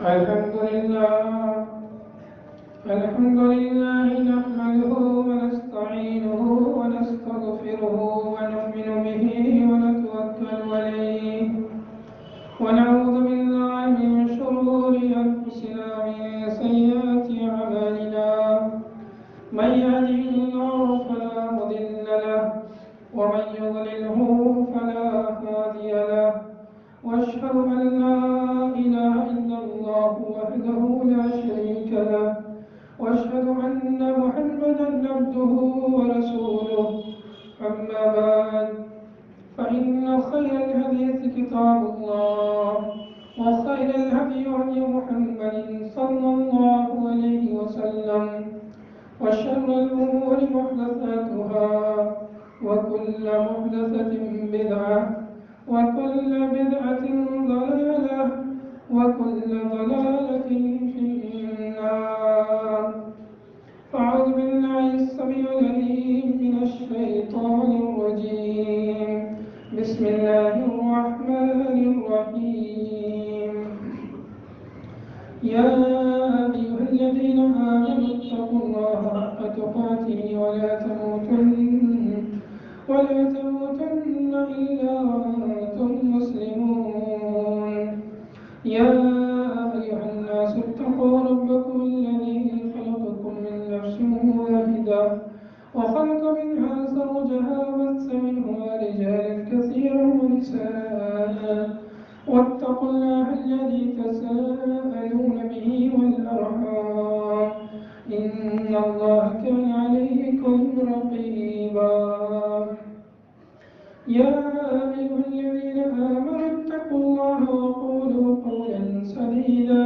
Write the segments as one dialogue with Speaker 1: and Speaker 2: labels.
Speaker 1: الحمد لله نحمده ونستعينه ونستغفره ونؤمن به ونتوكل عليه ونعوذ بالله من شرور أنفسنا ومن سيئات أعمالنا من يهده الله فلا مضل له ومن يضلله فلا هادي له وأشهد أن لا إله إلا الله وحده لا شريك له وأشهد أن محمدا عبده ورسوله أما بعد فإن خير الحديث كتاب الله وخير الهدي هدي محمد صلى الله عليه وسلم وشر الأمور محدثاتها وكل محدثة بدعة وكل بدعة ضلالة وكل ضلالة في النار. أعوذ بالله السميع العليم من الشيطان الرجيم. بسم الله الرحمن الرحيم. يا أيها الذين آمنوا اتقوا الله حق تقاته ولا تموتن إلا وأنتم مسلمون. يا أيها الناس اتقوا ربكم الذي خلقكم من نفس واحدة وخلق منها زوجها وبث منهما رجالا كثيرا ونساء واتقوا الله الذي تساءلون به والأرحام إن الله كان عليكم رقيبا. يا أيها الذين آمنوا اتقوا الله وقولوا قولا سديدا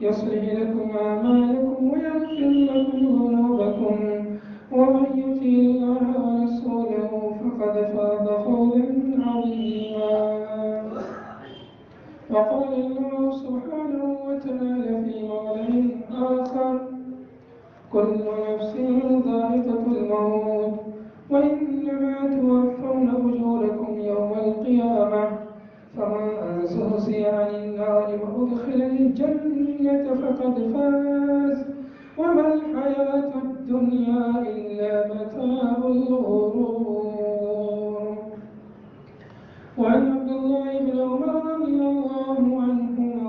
Speaker 1: يصلح لكم أعمالكم ويغفر لكم ذنوبكم ومن يطع الله ورسوله فقد فاز فوزا عظيما. وقال الله سبحانه وتعالى في موضع آخر: كل نفس ذائقة الموت وإنما توفون أجوركم يوم القيامة فمن زحزح عن النار وأدخل الجنة فقد فاز وما الحياة الدنيا إلا متاع الغرور. وعن عبد الله بن عمر رضي الله عنهما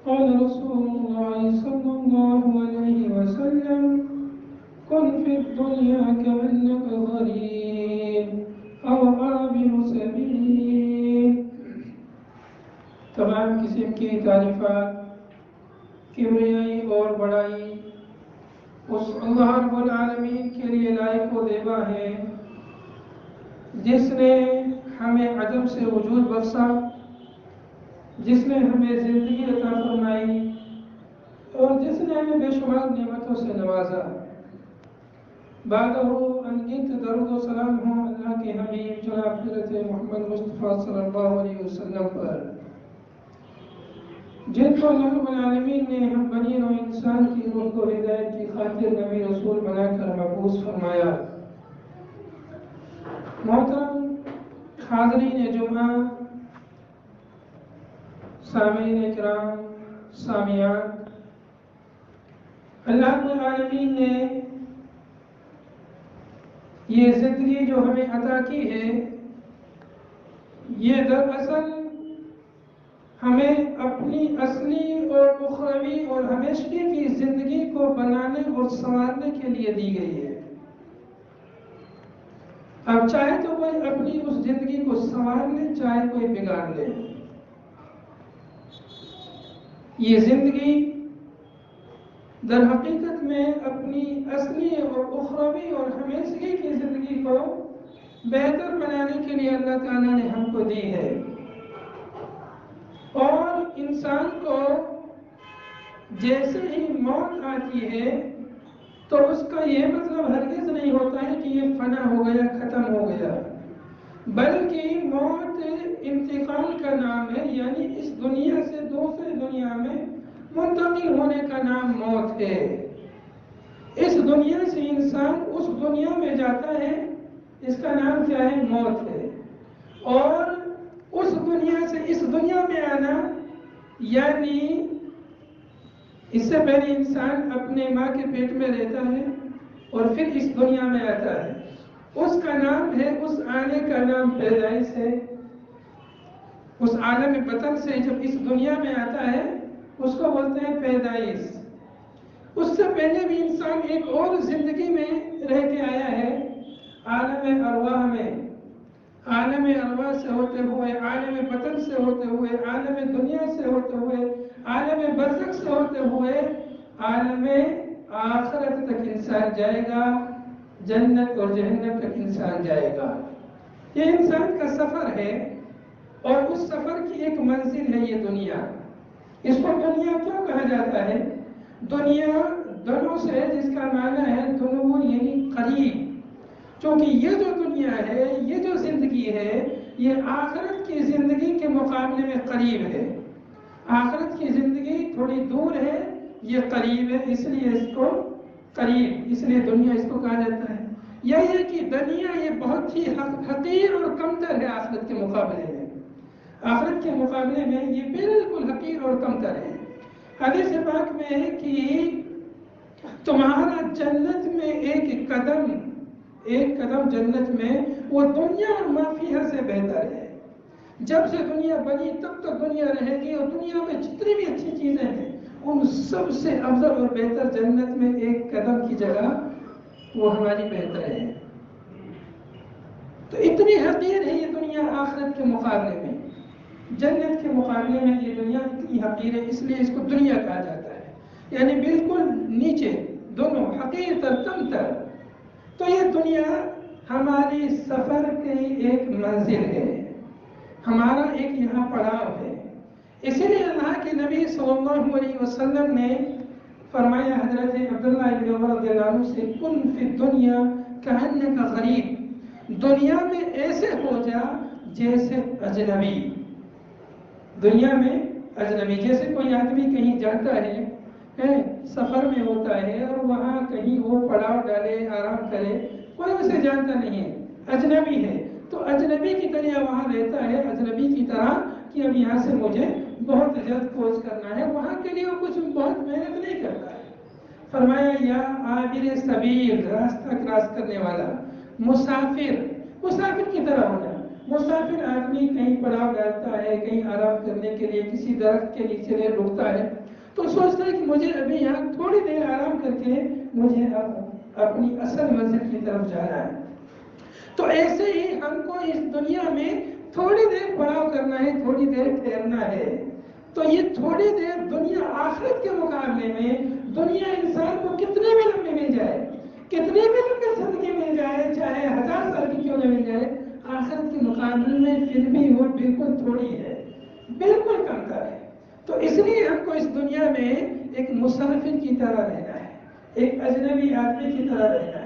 Speaker 1: قال رسول الله صلى الله عليه وسلم: كن في الدنيا كأنك غريب أو عابر سبيل. تمام قسم کی تعریفات، کبریائی اور بڑائی اس اللہ رب العالمین کے لیے لائق و زیبا ہے جس نے ہمیں عدم سے وجود بخشا، جس نے ہمیں زندگی عطا فرمائی اور جس نے ہمیں بے شمار نعمتوں سے نوازا. بعدہ انگت درود و سلام ہوں اللہ کے حبیب جناب حضرت محمد مصطفیٰ صلی اللہ علیہ وسلم پر، جن کو اللہ رب العالمین نے ہم بنی و انسان کی روح کو ہدایت کی خاطر نبی رسول بنا کر مبعوث فرمایا. محترم حاضرین جمعہ، سامعین کرام، سامعات، اللہ رب العالمین نے یہ زندگی جو ہمیں عطا کی ہے، یہ دراصل ہمیں اپنی اصلی اور اخروی اور ہمیشگی کی زندگی کو بنانے اور سنوارنے کے لیے دی گئی ہے. اب چاہے تو کوئی اپنی اس زندگی کو سنوار لے، چاہے کوئی بگاڑ لے. یہ زندگی در حقیقت میں اپنی اصلی اور اخروی اور ہمیشگی کی زندگی کو بہتر بنانے کے لیے اللہ تعالیٰ نے ہم کو دی ہے. اور انسان کو جیسے ہی موت آتی ہے تو اس کا یہ مطلب ہرگز نہیں ہوتا ہے کہ یہ فنا ہو گیا، ختم ہو گیا، بلکہ موت انتقال کا نام ہے. یعنی اس دنیا سے دوسرے دنیا میں منتقل ہونے کا نام موت ہے. اس دنیا سے انسان اس دنیا میں جاتا ہے، اس کا نام کیا ہے؟ موت ہے. اور اس دنیا سے اس دنیا میں آنا یعنی اس سے پہلے انسان اپنے ماں کے پیٹ میں رہتا ہے اور پھر اس دنیا میں آتا ہے، اس کا نام ہے، اس آنے کا نام پیدائش ہے۔ اس عالم بطن سے جب اس دنیا میں آتا ہے اس کو بولتے ہیں پیدائش۔ اس سے پہلے بھی انسان ایک اور زندگی میں رہ کے آیا ہے، عالم ارواح میں، عالم ارواح سے ہوتے ہوئے، عالم بطن سے ہوتے ہوئے، عالم دنیا سے ہوتے ہوئے، عالم برزخ سے ہوتے ہوئے عالم آخرت تک انسان جائے گا، جنت اور جہنم تک انسان جائے گا۔ یہ انسان کا سفر ہے اور اس سفر کی ایک منزل ہے یہ دنیا۔ اس کو دنیا کیوں کہا جاتا ہے؟ دنیا دنوں سے جس کا معنی ہے دنو یعنی قریب، چونکہ یہ جو دنیا ہے، یہ جو زندگی ہے، یہ آخرت کی زندگی کے مقابلے میں قریب ہے۔ آخرت کی زندگی تھوڑی دور ہے، یہ قریب ہے، اس لیے اس کو قریب، اس لیے دنیا اس کو کہا جاتا ہے۔ یہ کہ دنیا یہ بہت ہی حقیر اور کمتر ہے آخرت کے مقابلے میں، آخرت کے مقابلے میں یہ بالکل حقیر اور کمتر ہے۔ حدیث پاک میں ہے کہ تمہارا جنت میں ایک قدم جنت میں وہ دنیا اور ما فیہا سے بہتر ہے۔ جب سے دنیا بنی تب تک دنیا رہے گی، اور دنیا میں جتنی بھی اچھی چیزیں ہیں ان سب سے افضل اور بہتر جنت میں ایک قدم کی جگہ وہ ہماری بہتر ہے۔ تو اتنی حقیر ہے یہ دنیا آخرت کے مقابلے میں، جنت کے مقابلے میں یہ دنیا اتنی حقیر ہے، اس لیے اس کو دنیا کہا جاتا ہے، یعنی بالکل نیچے، دونوں حقیر تر کم تر۔ تو یہ دنیا ہماری سفر کی ایک منزل ہے، ہمارا ایک یہاں پڑاؤ ہے۔ اسی لیے اللہ کے نبی صلی اللہ علیہ وسلم نے فرمایا حضرت عبداللہ بن عمر رضی اللہ عنہ سے، کن فی الدنیا کأنک غریب، دنیا میں ایسے ہو جا جیسے اجنبی۔ دنیا میں اجنبی، جیسے کوئی آدمی کہیں جاتا ہے، سفر میں ہوتا ہے اور وہاں کہیں وہ پڑاؤ ڈالے، آرام کرے، کوئی اسے جانتا نہیں ہے، اجنبی ہے، تو اجنبی کی طرح وہاں رہتا ہے، اجنبی کی طرح کہ اب یہاں سے مجھے بہت جلد کوچ کرنا ہے، وہاں کے لیے وہ کچھ بہت محنت نہیں کرتا ہے۔ فرمایا یا عابر سبیل، راستہ کراس کرنے والا، مسافر کی طرح ہونا۔ مسافر آدمی کہیں پڑاؤ ڈالتا ہے، کہیں آرام کرنے کے لیے کسی درخت کے نیچے رکتا ہے، تو سوچتا ہے کہ مجھے ابھی یہاں تھوڑی دیر آرام کر کے مجھے اپنی اصل منزل کی طرف جانا ہے۔ تو ایسے ہی ہم کو اس دنیا میں تھوڑی دیر پڑاؤ کرنا ہے، تھوڑی دیر ٹھہرنا ہے۔ تو یہ تھوڑی دیر دنیا آخرت کے مقابلے میں، دنیا انسان کو کتنے بھی لمبی مل جائے، کتنی بھی لمبی زندگی مل جائے، چاہے 1000 سال کی کیوں نہ مل جائے، آخرت کے مقابلے میں پھر بھی وہ بالکل تھوڑی ہے، بالکل کمتر ہے۔ تو اس لیے ہم کو اس دنیا میں ایک مسافر کی طرح رہنا ہے، ایک اجنبی آدمی کی طرح رہنا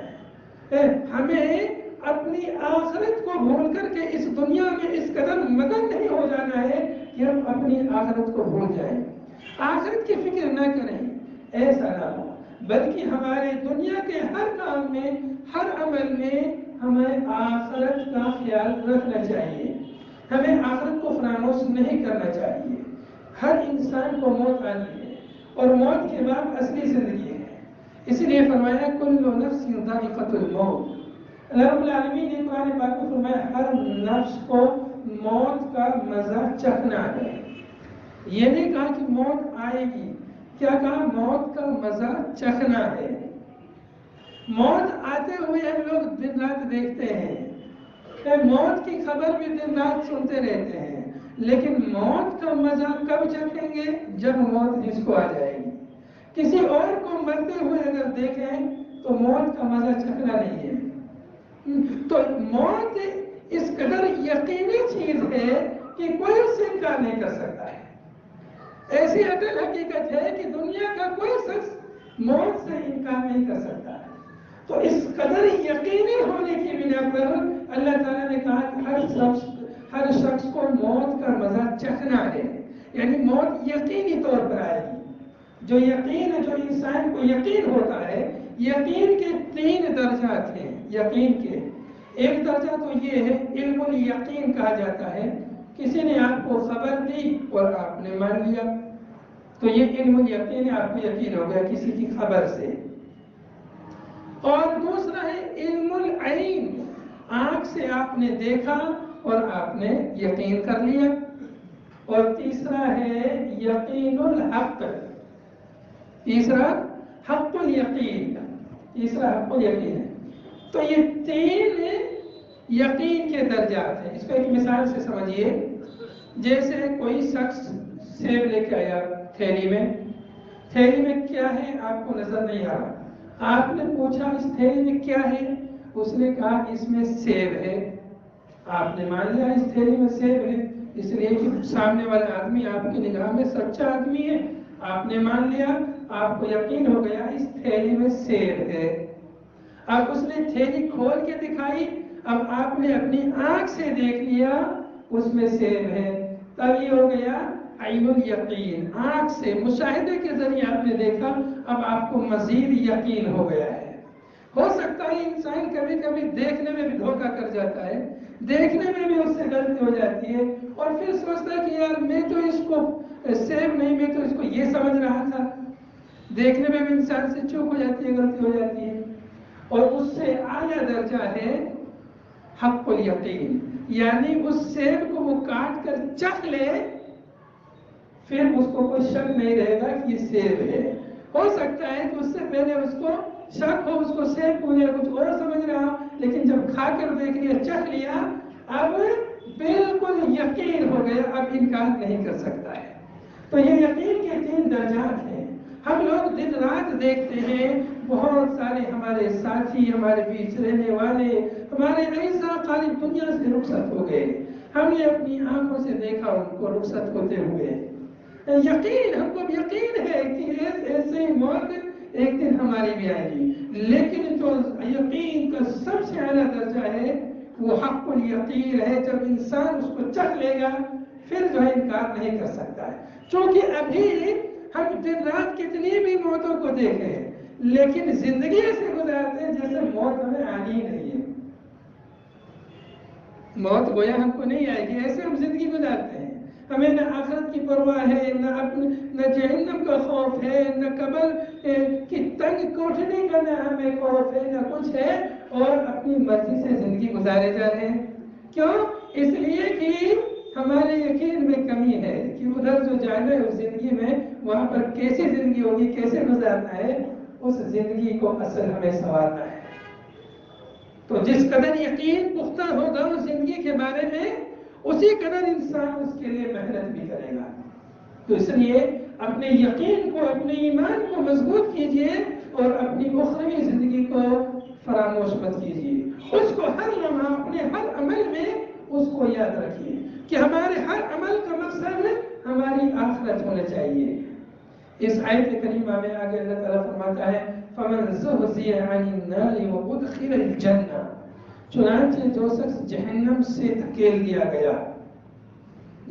Speaker 1: ہے۔ ہمیں اپنی آخرت کو بھول کر کے اس دنیا میں اس قدر مگن نہیں ہو جانا ہے کہ ہم اپنی آخرت کو بھول جائیں، آخرت کی فکر نہ کریں، ایسا نہ ہو، بلکہ ہمارے دنیا کے ہر کام میں، ہر عمل میں ہمیں آخرت کا خیال رکھنا چاہیے، ہمیں آخرت کو فراموش نہیں کرنا چاہیے۔ ہر انسان کو موت آنی ہے اور موت کے بعد اصلی زندگی ہے، اسی لیے فرمایا کل نفس ذائقۃ الموت۔ اللہ رب العالمین نے قرآن پاک میں فرمایا ہر نفس کو موت کا مزہ چکھنا ہے۔ یہ نہیں کہا کہ موت آئے گی، کیا کہا؟ موت کا مزہ چکھنا ہے۔ موت آتے ہوئے ہم لوگ دن رات دیکھتے ہیں، موت کی خبر بھی دن رات سنتے رہتے ہیں، لیکن موت کا مزہ کب چکھیں گے؟ جب موت جس کو آ جائے گی۔ کسی اور کو مرتے ہوئے اگر دیکھیں تو موت کا مزہ چکھنا نہیں ہے۔ تو موت اس قدر یقینی چیز ہے کہ کوئی اس سے انکار نہیں کر سکتا ہے۔ ایسی اٹل حقیقت ہے کہ دنیا کا کوئی شخص موت سے انکار نہیں کر سکتا ہے۔ تو اس قدر یقینی ہونے کی بنا پر اللہ تعالیٰ نے کہا کہ ہر شخص کو موت کا مزہ چکھنا ہے، یعنی موت یقینی طور پر آئے گی۔ جو یقین ہے، جو انسان کو یقین ہوتا ہے، یقین کے 3 درجات ہیں۔ یقین کے ایک درجہ تو یہ ہے، علم الیقین کہا جاتا ہے، کسی نے آپ کو خبر دی اور آپ نے مان لیا، تو یہ علم الیقین، آپ کو یقین ہو گیا کسی کی خبر سے۔ اور دوسرا ہے علم العین، آنکھ سے آپ نے دیکھا اور آپ نے یقین کر لیا۔ اور تیسرا ہے یقین الحق، تیسرا حق الیقین، تیسرا حق الیقین ہے۔ تو یہ تین یقین کے درجات ہیں۔ اس کو ایک مثال سے سمجھیے، جیسے کوئی شخص سیب لے کے آیا تھیلی میں کیا ہے آپ کو نظر نہیں آ رہا، آپ نے پوچھا اس تھیلی میں کیا ہے، اس نے کہا اس میں سیب ہے، آپ نے مان لیا اس تھیلی میں سیب ہے، اس لیے کہ سامنے والا آدمی آپ کی نگاہ میں سچا آدمی ہے، آپ نے مان لیا، آپ کو یقین ہو گیا اس تھیلی میں سیب ہے۔ اب اس نے تھیلی کھول کے دکھائی، اب آپ نے اپنی آنکھ سے دیکھ لیا اس میں سیب ہے، تب یہ ہو گیا عین الیقین، آنکھ سے مشاہدے کے ذریعے آپ نے دیکھا، اب آپ کو مزید یقین ہو گیا ہے۔ ہو سکتا ہے انسان کبھی کبھی دیکھنے میں بھی دھوکہ کر جاتا ہے، دیکھنے میں بھی اس سے غلطی ہو جاتی ہے، اور پھر سوچتا ہے کہ یار میں تو اس کو سیب نہیں، میں تو اس کو یہ سمجھ رہا تھا۔ دیکھنے میں بھی انسان سے چوک ہو جاتی ہے، غلطی ہو جاتی ہے۔ اور اس سے اعلیٰ درجہ ہے حق الیقین، یعنی اس سیب کو وہ کاٹ کر چکھ لے، پھر اس کو کوئی شک نہیں رہے گا کہ یہ سیب ہے۔ ہو سکتا ہے کہ اس سے پہلے اس کو شک ہو، اس کو سیب کو یا کچھ اور سمجھ رہا، لیکن جب کھا کر دیکھ لیا، چکھ لیا، اب بالکل یقین ہو گیا، اب انکار نہیں کر سکتا ہے۔ تو یہ یقین کے تین درجات ہیں۔ ہم لوگ دن رات دیکھتے ہیں، بہت سارے ہمارے ساتھی، ہمارے بیچ رہنے والے، ہمارے اعزاء قالب دنیا سے رخصت ہو گئے، ہم نے اپنی آنکھوں سے دیکھا ان کو رخصت ہوتے ہوئے۔ یقین، ہم کو یقین ہے کہ ایسے موت ایک دن ہماری بھی آئے گی، لیکن جو یقین کا سب سے اعلیٰ درجہ ہے وہ حق الیقین ہے۔ جب انسان اس کو چکھ لے گا پھر جو ہے انکار نہیں کر سکتا ہے۔ چونکہ ابھی ہم دن رات کتنی بھی موتوں کو دیکھیں، لیکن زندگی ایسے گزارتے ہیں جیسے موت ہمیں آنی ہی نہیں ہے، موت گویا ہم کو نہیں آئے گی، ایسے ہم زندگی گزارتے ہیں۔ ہمیں نہ آخرت کی پرواہ ہے، نہ جہنم کا خوف ہے، نہ قبر کی تنگ کوٹھری کا نہ ہمیں خوف ہے، نہ کچھ ہے، اور اپنی مرضی سے زندگی گزارے جا رہے ہیں۔ کیوں؟ اس لیے کہ ہمارے یقین میں کمی ہے کہ ادھر جو جانا ہے اس زندگی میں، وہاں پر کیسی زندگی ہوگی، کیسے گزارنا ہے، اس زندگی کو اصل ہمیں سنوارنا ہے۔ تو جس قدر یقین پختہ ہوگا اس زندگی کے بارے میں، اسی قدر انسان اس کے لیے محنت بھی کرے گا۔ تو اس لیے اپنے یقین کو، اپنے ایمان کو مضبوط کیجئے اور اپنی اخروی زندگی کو فراموش مت کیجئے۔ اس کو ہر لمحہ اپنے ہر عمل میں اس کو یاد رکھیے کہ ہمارے ہر عمل کا مقصد ہماری آخرت ہونا چاہیے۔ اس آیت کریمہ میں آگے اللہ تعالیٰ فرماتا ہے فَمَنْ زُحْزِحَ عَنِ النَّارِ وَأُدْخِلَ الْجَنَّةَ، چنانچہ جو شخص جہنم سے دھکیل دیا گیا،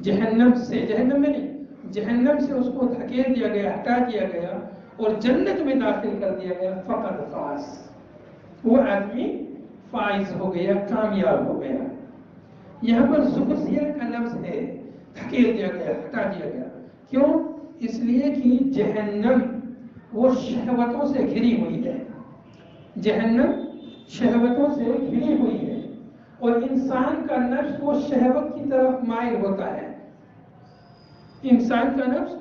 Speaker 1: جہنم سے، جہنم میں نہیں، جہنم سے اس کو دھکیل دیا گیا، ہٹا دیا گیا اور جنت میں داخل کر دیا گیا، فقط فاز، وہ آدمی فائز ہو گیا، کامیاب ہو گیا۔ یہاں پر زحزیہ کا لفظ ہے، دھکیل دیا گیا، ہٹا دیا گیا۔ کیوں؟ اس لیے کہ جہنم وہ شہوتوں سے گھری ہوئی ہے، جہنم شہوتوں سے گھری ہوئی ہے، اور انسان کا نفس وہ شہوت کی طرف مائل ہوتا ہے، انسان کا نفس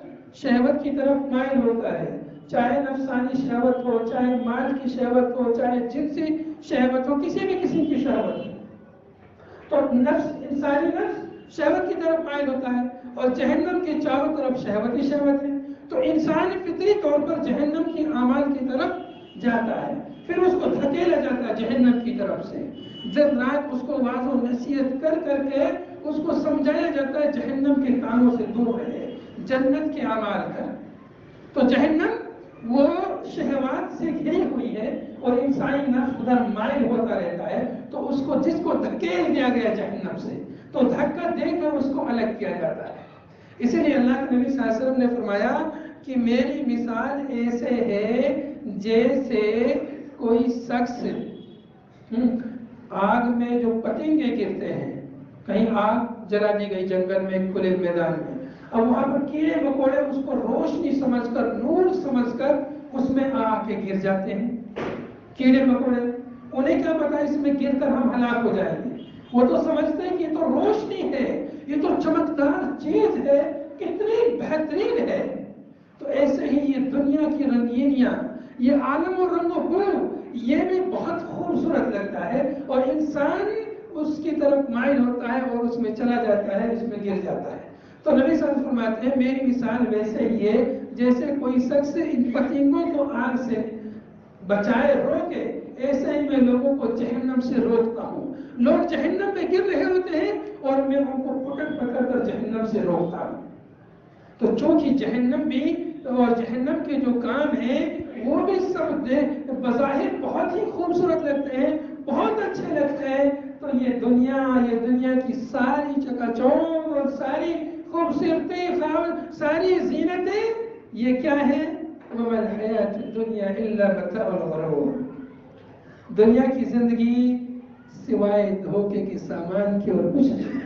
Speaker 1: شہوت کی طرف مائل ہوتا ہے، چاہے نفسانی شہوت ہو، چاہے مال کی شہوت ہو، چاہے جنسی شہوت ہو، کسی بھی قسم کی شہوت ہو، تو نفس، انسانی نفس شہوت کی طرف مائل ہوتا ہے، اور جہنم کے چاروں طرف شہوت ہی شہوت ہے، تو انسان فطری طور پر جہنم کی اعمال کی طرف جاتا ہے، پھر اس کو دھکیلا جاتا ہے جہنم کی طرف سے، دن رات اس کو واعظ و نصیحت کر کر کے اس کو سمجھایا جاتا ہے جہنم کے کاموں سے دور رہے، جنت کے اعمال کر۔ تو جہنم وہ شہوات سے گھری ہوئی ہے اور انسانی نفس ادھر مائل ہوتا رہتا ہے، تو اس کو، جس کو دھکیل دیا گیا جہنم سے، تو دھکا دے کر اس کو الگ کیا جاتا ہے۔ اسی لیے اللہ کے نبی صلی اللہ علیہ وسلم نے فرمایا کہ میری مثال ایسے ہے جیسے کوئی شخص آگ میں جو پتنگے گرتے ہیں، کہیں آگ جلا دی گئی جنگل میں، کھلے میدان میں. اب وہاں پر کیڑے مکوڑے اس کو روشنی سمجھ کر، نور سمجھ کر اس میں آ کے گر جاتے ہیں. کیڑے مکوڑے انہیں کیا پتا اس میں گر کر ہم ہلاک ہو جائیں گے. وہ تو سمجھتے ہیں کہ یہ تو روشنی ہے، یہ تو چمکدار چیز ہے، کتنی بہترین ہے. تو ایسے ہی یہ دنیا کی رنگینیاں، یہ عالم و رنگ و بو، یہ بھی بہت خوبصورت لگتا ہے اور انسان اس کی طرف مائل ہوتا ہے اور اس میں چلا جاتا ہے، اس میں گر جاتا ہے. تو نبی صلی اللہ علیہ وسلم فرماتے ہیں میری مثال ویسے ہی ہے جیسے کوئی شخص ان پتنگوں کو آگ سے بچائے، روکے، ایسے ہی میں لوگوں کو جہنم سے روکتا ہوں. لوگ جہنم میں گر رہے ہوتے ہیں اور میں ان کو پکڑ کر جہنم سے روکتا ہوں. تو چونکہ جہنم بھی اور جہنم کے جو کام ہیں وہ بھی سب بظاہر بہت ہی خوبصورت لگتے ہیں، بہت اچھے لگتے ہیں. تو یہ دنیا کی ساری چکا چوند اور ساری خوبصورتی، ساری زینتیں، یہ کیا ہے؟ وَمَا الْحَيَاةُ الدُّنْيَا إِلَّا مَتَاعُ الْغُرُورِ. دنیا کی زندگی سوائے دھوکے کے سامان کے اور کچھ نہیں.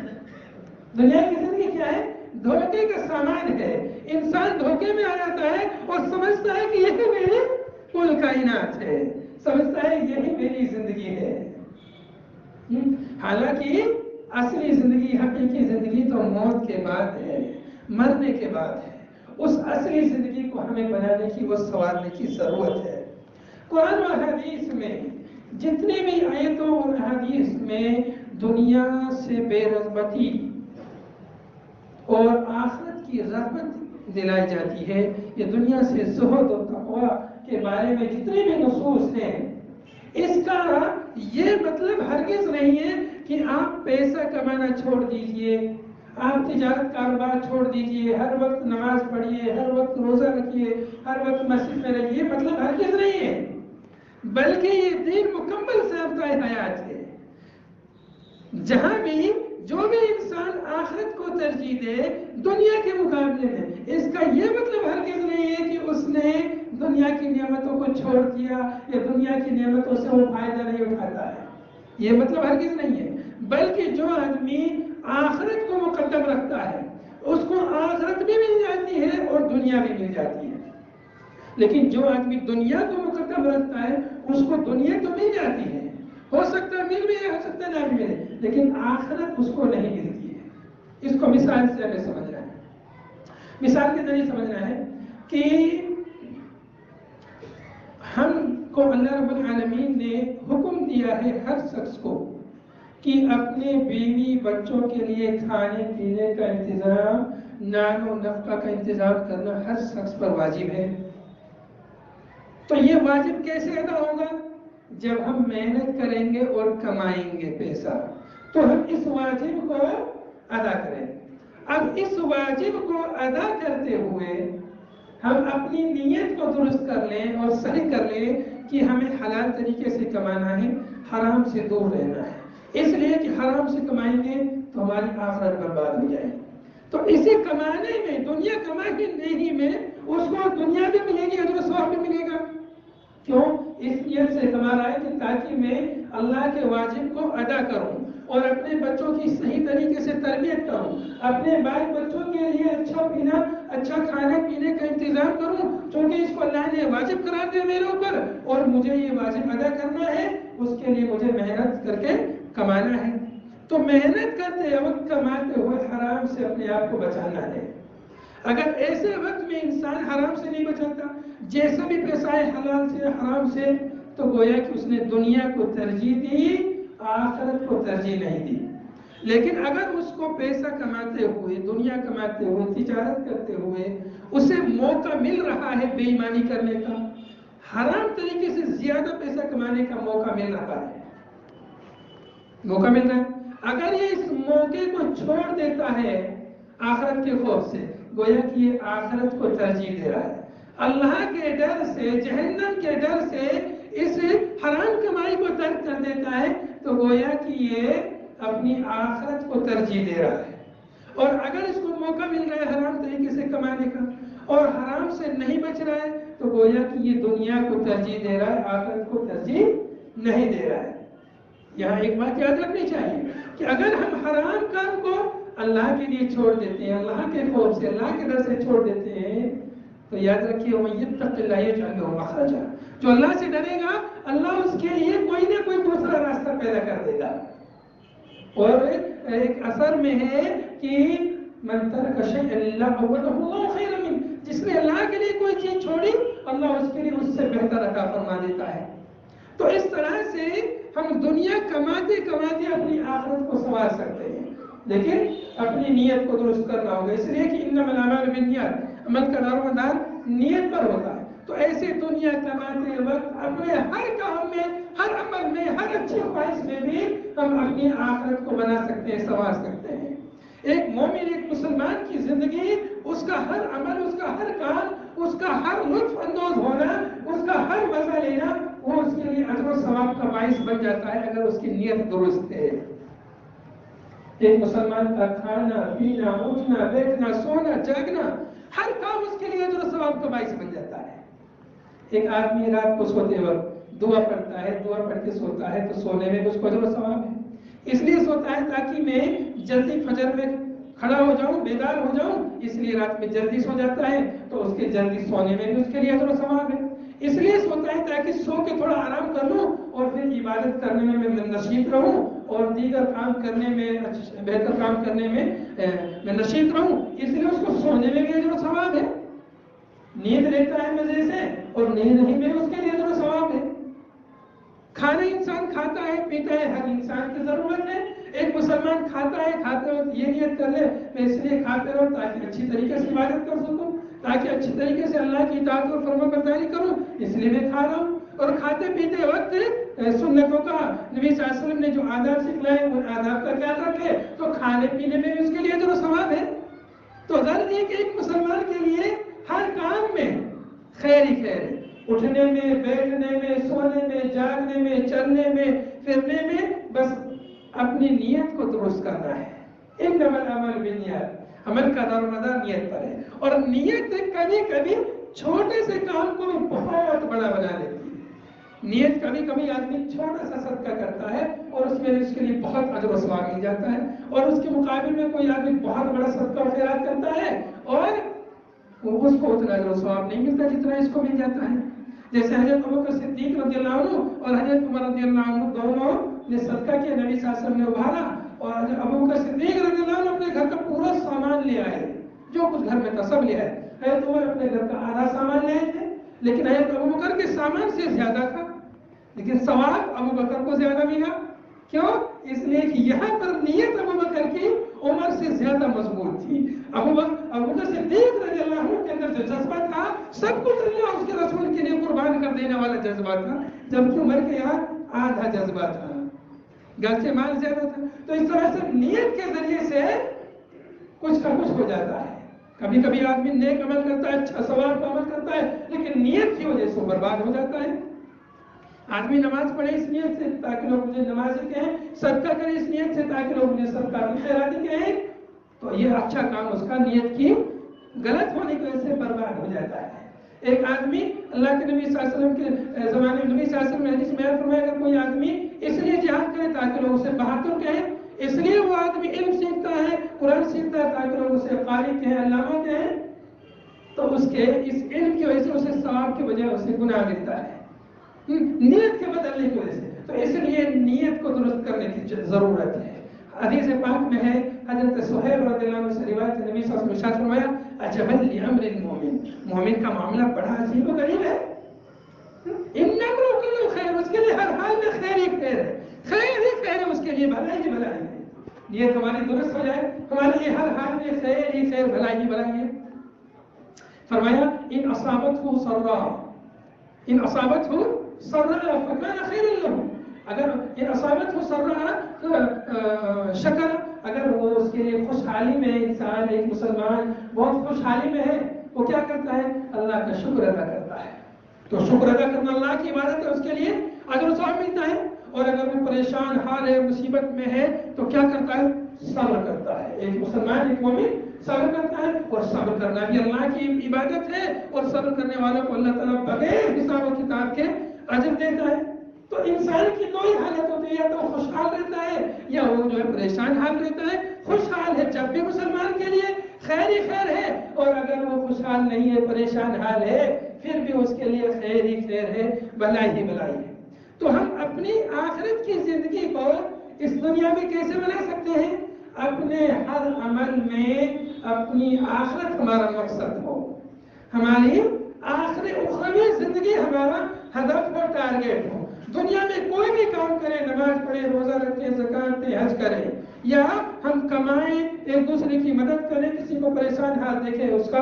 Speaker 1: دنیا کی زندگی کیا ہے؟ دھوکے کا سامان ہے. انسان دھوکے میں آ جاتا ہے اور سمجھتا ہے کہ یہی میری کل کائنات ہے، سمجھتا ہے یہی میری زندگی ہے. حالانکہ اصلی زندگی، حقیقی زندگی تو موت کے بعد ہے، مرنے کے بعد ہے. اس اصلی زندگی کو ہمیں بنانے کی، وہ سنوارنے کی ضرورت ہے. قرآن و حدیث میں جتنے بھی آیتوں اور احادیث میں دنیا سے بے رغبتی اور آخرت کی رغبت دلائی جاتی ہے، یہ دنیا سے زہد و تقوی کے بارے میں جتنے بھی نصوص ہیں، اس کا یہ مطلب ہرگز نہیں ہے کہ آپ پیسہ کمانا چھوڑ دیجئے، آپ تجارت کاروبار چھوڑ دیجئے، ہر وقت نماز پڑھیے، ہر وقت روزہ رکھیے، ہر وقت مسجد میں رہیے. مطلب ہرگز نہیں ہے، بلکہ یہ دین مکمل ضابطۂ حیات ہے. جہاں بھی جو بھی انسان آخرت کو ترجیح دے دنیا کے مقابلے میں، اس کا یہ مطلب ہرگز نہیں ہے کہ اس نے دنیا کی نعمتوں کو چھوڑ دیا یا دنیا کی نعمتوں سے وہ فائدہ نہیں اٹھاتا ہے. یہ مطلب ہرگز نہیں ہے، بلکہ جو آدمی آخرت کو مقدم رکھتا ہے اس کو آخرت بھی مل جاتی ہے اور دنیا بھی مل جاتی ہے. لیکن جو آدمی دنیا کو مقدم رکھتا ہے اس کو دنیا تو مل جاتی ہے، ہو سکتا ہے مل بھی ہے، ہو سکتا ہے نہ بھی ملے، لیکن آخرت اس کو نہیں ملتی ہے. اس کو مثال سے ہمیں سمجھنا ہے. مثال کے ذریعے سمجھنا ہے کہ ہم کو اللہ رب العالمین نے حکم دیا ہے ہر شخص کو کہ اپنے بیوی بچوں کے لیے کھانے پینے کا انتظام، نان و نفقہ کا انتظام کرنا ہر شخص پر واجب ہے. تو یہ واجب کیسے ادا ہوگا؟ جب ہم محنت کریں گے اور کمائیں گے پیسہ تو ہم اس واجب کو ادا کریں. اب اس واجب کو ادا کرتے ہوئے ہم اپنی نیت کو درست کر لیں اور صحیح کر لیں کہ ہمیں حلال طریقے سے کمانا ہے، حرام سے دور رہنا ہے. اس لیے کہ حرام سے کمائیں گے تو ہماری آخرت برباد ہو جائے. تو اسی کمانے میں، دنیا کمانے نہیں میں، اس کو دنیا بھی ملے گی، اجر و ثواب بھی ملے گا. کیوں؟ اس نیت سے کما رہا ہے کہ تاکہ میں اللہ کے واجب کو ادا کروں اور اپنے بچوں کی صحیح طریقے سے تربیت کروں، اپنے بال بچوں کے لیے اچھا پینا، اچھا کھانے پینے کا انتظام کروں، چونکہ اس کو اللہ نے واجب قرار دیا میرے اوپر اور مجھے یہ واجب ادا کرنا ہے. اس کے لیے مجھے محنت کر کے کمانا ہے. تو محنت کرتے وقت، کماتے ہوئے حرام سے اپنے آپ کو بچانا ہے. اگر ایسے وقت میں انسان حرام سے نہیں بچاتا، جیسا بھی پیسہ ہے حلال سے حرام سے، تو گویا کہ اس نے دنیا کو ترجیح دی، آخرت کو ترجیح نہیں دی. لیکن اگر اس کو پیسہ کماتے ہوئے، دنیا کماتے ہوئے، تجارت کرتے ہوئے اسے موقع مل رہا ہے بے ایمانی کرنے کا، حرام طریقے سے زیادہ پیسہ کمانے کا موقع مل رہا ہے، اگر یہ اس موقع کو چھوڑ دیتا ہے آخرت کے خوف سے، گویا کہ یہ آخرت کو ترجیح دے رہا ہے. اللہ کے ڈر سے، جہنم کے ڈر سے اس حرام کمائی کو ترک کر دیتا ہے تو گویا کہ یہ اپنی آخرت کو ترجیح دے رہا ہے. اور اگر اس کو موقع مل رہا ہے حرام طریقے سے کمانے کا اور حرام سے نہیں بچ رہا ہے تو گویا کہ یہ دنیا کو ترجیح دے رہا ہے، آخرت کو ترجیح نہیں دے رہا ہے. یہاں ایک بات یاد رکھنی چاہیے کہ اگر ہم حرام کام کو اللہ کے لیے چھوڑ دیتے ہیں، اللہ کے خوف سے، اللہ کے ڈر سے چھوڑ دیتے ہیں، تو یاد رکھیے وَمَن يَتَّقِ اللَّهَ يَجْعَل لَهُ مَخْرَجًا، جو اللہ سے ڈرے گا اللہ اس کے لیے کوئی نہ کوئی دوسرا راستہ پیدا کر دے گا۔ اور ایک اثر میں ہے کہ من ترک شیئا للہ عوضہ اللہ خیرا منہ، جس نے اللہ کے لیے کوئی چیز چھوڑی اللہ اس کے لیے اس سے بہتر عطا فرما دیتا ہے۔ تو اس طرح سے ہم دنیا کماتے کماتے اپنی آخرت کو سنوار سکتے ہیں، لیکن اپنی نیت کو درست کرنا ہوگا، اس لیے کہ انما الاعمال بالنیات، عمل کا دار و مدار نیت پر ہوتا ہے۔ تو ایسے دنیا کماتے وقت اپنے ہر کام میں، ہر عمل میں، ہر اچھی خواہش میں بھی ہم اپنی آخرت کو بنا سکتے ہیں، سنوار سکتے ہیں۔ ایک مومن، ایک مسلمان کی زندگی، اس کا ہر عمل، اس کا ہر کام، اس کا ہر لطف اندوز ہونا، اس کا ہر مزہ لینا، وہ اس کے لیے اجر و ثواب کا باعث بن جاتا ہے اگر اس کی نیت درست ہے۔ ایک مسلمان کا کھانا پینا، اٹھنا بیٹھنا، سونا جاگنا، ہر کام اس کے لیے اجر و ثواب کا باعث بن جاتا ہے۔ ایک آدمی رات کو سوتے وقت دعا پڑھتا ہے، دعا پڑھ کے سوتا ہے تو سونے میں اس کو اجر و ثواب ہے، اس لیے سوتا ہے تاکہ میں جلدی فجر میں کھڑا ہو جاؤں، بیدار ہو جاؤں، اس لیے رات میں جلدی سو جاتا ہے تو اس کے جلدی سونے میں بھی اس کے لیے اجر و ثواب ہے۔ اس لیے سوتا ہے تاکہ سو کے تھوڑا آرام کر لوں اور پھر عبادت کرنے میں میں نشیط رہوں اور دیگر کام کرنے میں، بہتر کام کرنے میں میں نشیط رہوں، اس لیے اس کو سونے میں بھی اجر و ثواب ہے۔ نیند لیتا ہے مزے سے اور نیند نہیں میں اس کے لیے اجر و ثواب ہے۔ کھانا انسان کھاتا ہے پیتا ہے، ہر انسان کی ضرورت ہے۔ ایک مسلمان کھاتا ہے، کھاتے وقت یہ نیت کر لے میں اس لیے کھاتے رہوں تاکہ اچھی طریقے سے عبادت کر سکوں، تاکہ اچھی طریقے سے اللہ کی اطاعت اور فرما برداری کروں، اس لیے میں کھا رہا ہوں۔ اور کھاتے پیتے وقت سنتوں کا نبی صلی اللہ علیہ وسلم نے جو آداب سکھلائے ان آداب کا خیال رکھے تو کھانے پینے میں بھی اس کے لیے اجر و ثواب ہے۔ تو ظاہر ہے کہ ایک مسلمان کے لیے ہر کام میں خیر ہی خیر ہے، اٹھنے میں، بیٹھنے میں، سونے میں، جاگنے میں، چلنے میں، پھرنے میں، بس اپنی نیت کو درست کرنا ہے۔ انما الاعمال بالنیات، عمل کا دار و مدار نیت پر ہے، اور نیت کبھی کبھی چھوٹے سے کام کو بھی بہت بڑا بنا لیتی ہے۔ نیت کبھی کبھی آدمی چھوٹا سا صدقہ کرتا ہے اور اس میں اس کے لیے بہت اجر و ثواب مل جاتا ہے، اور اس کے مقابل میں کوئی آدمی بہت بڑا صدقہ و خیرات کرتا ہے اور اس کو اتنا اجر و ثواب نہیں ملتا جتنا اس کو مل جاتا ہے۔ جیسے حضرت ابوبکر صدیق رضی اللہ عنہ اور حضرت عمر رضی اللہ عنہ دونوں نے صدقہ کیا، نبی صلی اللہ علیہ وسلم نے ابھارا، اور حضرت ابوبکر صدیق رضی اللہ عنہ اپنے گھر کا پورا سامان لے آئے، جو کچھ گھر میں تھا سب لے آئے۔ حضرت عمر اپنے گھر کا آدھا سامان لے آئے تھے، لیکن حضرت ابوبکر کے سامان سے زیادہ تھا، لیکن ثواب ابوبکر کو زیادہ ملا۔ کیوں؟ اس لیے کہ یہاں پر نیت ابوبکر کی عمر سے زیادہ مضبوط تھی۔ ابوبکر صدیق رضی اللہ عنہ کے اندر جو جذبہ تھا سب کچھ اللہ اس کے رسول کے لیے قربان کر دینے والا جذبہ تھا، جبکہ عمر کے یہاں آدھا جذبہ تھا، گرچہ مال زیادہ تھا۔ تو اس طرح سے نیت کے ذریعے سے کچھ کا کچھ ہو جاتا ہے۔ کبھی کبھی آدمی نیک عمل کرتا ہے، اچھا ثواب کا عمل کرتا ہے، لیکن نیت کی وجہ سے برباد ہو جاتا ہے۔ آدمی نماز پڑھے اس نیت سے تاکہ لوگ مجھے نمازی کہیں، صدقہ کرے اس نیت سے تاکہ لوگ مجھے صدقہ خیراتی کہیں، تو یہ اچھا کام اس کا نیت کی غلط ہونے کی وجہ سے برباد ہو جاتا ہے۔ ایک آدمی اللہ کے نبی صلی اللہ علیہ وسلم کے زمانے میں، نبی صلی اللہ علیہ وسلم نے حدیث میں فرمایا اگر کوئی آدمی اس لیے جہاد کرے تاکہ لوگ اسے بہادر کہیں، اس لیے وہ آدمی علم سیکھتا ہے، قرآن سیکھتا ہے تاکہ لوگ اسے قاری کہیں، علامہ کہیں، تو اس کے اس علم کی وجہ سے اسے ثواب کی بجائے اسے گناہ ملتا ہے، نیت کے بدلنے کی وجہ سے۔ تو اس لیے نیت کو درست کرنے کی ضرورت ہے۔ حدیث پاک میں ہے، حضرت سہیل رضی اللہ عنہ سے روایت ہے، نبی صلی اللہ علیہ وسلم نے ارشاد فرمایا عجبا لامر المؤمن، مومن کا معاملہ بڑا عجیب و غریب ہے۔ ان امرؤ کلہ خیر، اس کے لیے ہر حال میں خیر ہی خیر ہے، خیر ہی خیر ہے، اس کے لیے بھلائی ہی بھلائی ہے۔ نیت ہماری درست ہو جائے، ہمارے لیے ہر حال میں خیر ہی خیر، بھلائی ہی بھلائی ہے۔ فرمایا ان اصابتہ سراء، ان اصابتہ سراء فکان خیرا لہ، اگر ان اصابتہ سراء شکر، اگر وہ اس کے لیے خوشحالی میں، انسان ایک مسلمان بہت خوشحالی میں ہے، وہ کیا کرتا ہے؟ اللہ کا شکر ادا کرتا ہے۔ تو شکر ادا کرنا اللہ کی عبادت ہے، اس کے لیے اجر و ثواب ملتا ہے۔ اور اگر وہ پریشان حال ہے، مصیبت میں ہے، تو کیا کرتا ہے؟ صبر کرتا ہے۔ ایک مسلمان، ایک مومن صبر کرتا ہے، اور صبر کرنا بھی اللہ کی عبادت ہے، اور صبر کرنے والوں کو اللہ تعالیٰ بغیر حساب و کتاب کے اجر دیتا ہے۔ تو انسان کی دو ہی حالت ہوتی ہے، یا تو خوشحال رہتا ہے یا وہ جو ہے پریشان حال رہتا ہے۔ خوشحال ہے جب بھی مسلمان کے لیے خیر ہی خیر ہے، اور اگر وہ خوشحال نہیں ہے، پریشان حال ہے، پھر بھی اس کے لیے خیر ہی خیر ہے، بھلائی ہی بھلائی ہے۔ تو ہم اپنی آخرت کی زندگی کو اس دنیا میں کیسے بنا سکتے ہیں؟ اپنے ہر عمل میں اپنی آخرت ہمارا مقصد ہو، ہماری آخری اخروی زندگی ہمارا ہدف اور ٹارگیٹ ہو۔ دنیا میں کوئی بھی کام کرے، نماز پڑھے، روزہ رکھے، زکات دے، حج کرے، یا ہم کمائیں، ایک دوسرے کی مدد کریں، کسی کو پریشان حال دیکھے اس کا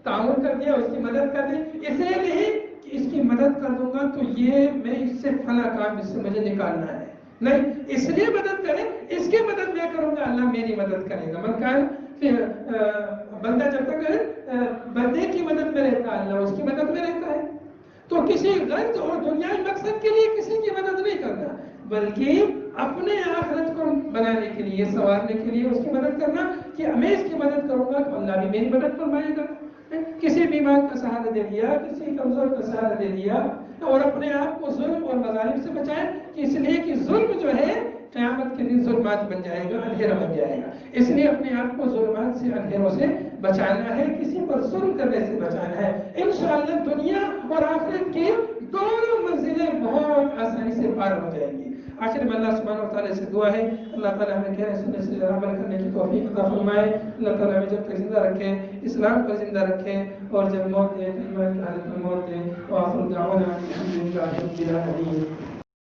Speaker 1: تعاون کر دیا، اس کی مدد کر دی، اسے نہیں کہ اس کی مدد کر دوں گا تو یہ میں اس سے فلاں کام اس سے مجھے نکالنا ہے، نہیں، اس لیے مدد کریں، اس کی مدد میں کروں گا، اللہ میری مدد کرے گا۔ من کان بندہ جب تک بندے کی مدد میں رہتا ہے، اللہ اس کی مدد میں رہتا ہے۔ تو کسی غرض اور دنیائی مقصد کے لیے کسی کی مدد نہیں کرنا، بلکہ اپنے آخرت کو بنانے کے لیے، سنوارنے کے لیے اس کی مدد کرنا، کہ میں اس کی مدد کروں گا تو اللہ بھی میری مدد فرمائے گا۔ کسی بیمار کا سہارا دے دیا، کسی کمزور کا سہارا دے دیا، اور اپنے آپ کو ظلم اور مظالم سے بچائیں، کہ اس لیے کہ ظلم جو ہے قیامت کے دن ظلمات بن جائے گا، اندھیرا بن جائے گا، اس لیے اپنے آپ کو ظلمات سے، اندھیروں سے بچانا ہے، کسی پر ظلم کرنے سے بچانا ہے۔ انشاءاللہ دنیا اور آخرت کی دونوں منزلیں بہت آسانی سے پار ہو جائیں گی۔ آخر میں اللہ سبحانہ وتعالیٰ سے دعا ہے، اللہ تعالیٰ ہمیں کہہ سننے سے عمل کرنے کی توفیق عطا فرمائے۔ اللہ تعالیٰ ہمیں جب تک زندہ رکھے اسلام پر زندہ رکھے، اور جب موت دے ایمان کی حالت میں موت دے۔ وآخر دعوانا الحمد للہ رب العالمین۔